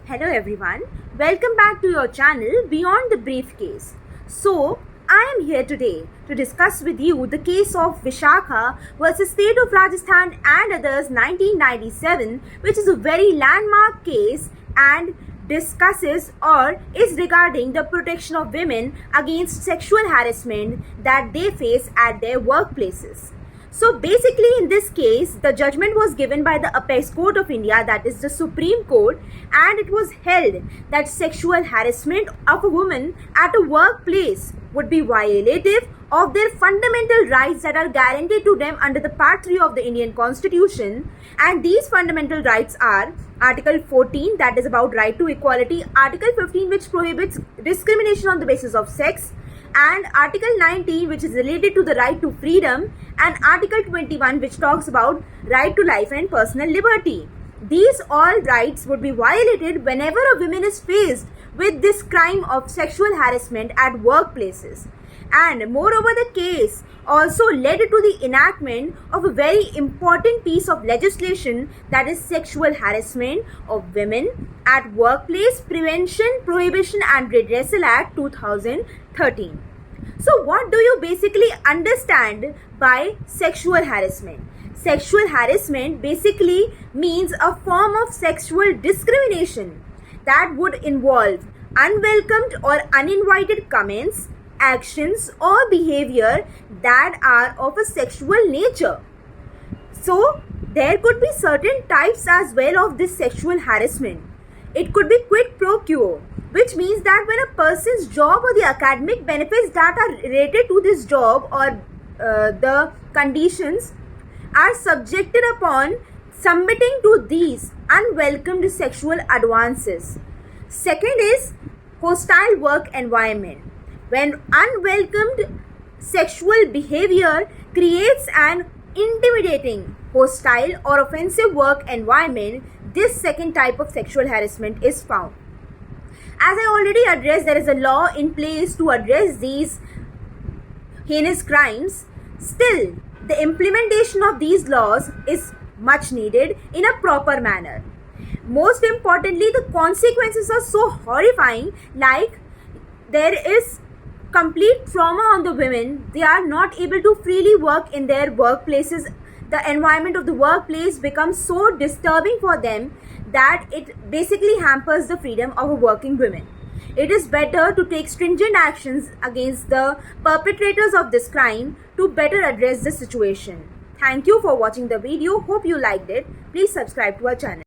Hello everyone, welcome back to your channel Beyond the Briefcase. So, I am here today to discuss with you the case of Vishakha versus State of Rajasthan and others 1997, which is a very landmark case and discusses or is regarding the protection of women against sexual harassment that they face at their workplaces. So basically in this case, the judgment was given by the Apex Court of India, that is the Supreme Court, and it was held that sexual harassment of a woman at a workplace would be violative of their fundamental rights that are guaranteed to them under the Part 3 of the Indian Constitution. And these fundamental rights are Article 14, that is about right to equality, Article 15, which prohibits discrimination on the basis of sex, and Article 19, which is related to the right to freedom, and Article 21, which talks about right to life and personal liberty. These all rights would be violated whenever a woman is faced with this crime of sexual harassment at workplaces. And moreover, the case also led to the enactment of a very important piece of legislation, that is Sexual Harassment of Women at Workplace Prevention, Prohibition and Redressal Act 2013. So what do you basically understand by sexual harassment? Sexual harassment basically means a form of sexual discrimination that would involve unwelcomed or uninvited comments, actions or behavior that are of a sexual nature. So there could be certain types as well of this sexual harassment. It could be quid pro quo, which means that when a person's job or the academic benefits that are related to this job or the conditions are subjected upon submitting to these unwelcomed sexual advances. Second is hostile work environment. When unwelcomed sexual behavior creates an intimidating, hostile or offensive work environment, this second type of sexual harassment is found. As I already addressed, there is a law in place to address these heinous crimes. Still, the implementation of these laws is much needed in a proper manner. Most importantly, the consequences are so horrifying, like there is complete trauma on the women. They are not able to freely work in their workplaces. The environment of the workplace becomes so disturbing for them that it basically hampers the freedom of a working woman. It is better to take stringent actions against the perpetrators of this crime to better address the situation. Thank you for watching the video. Hope you liked it. Please subscribe to our channel.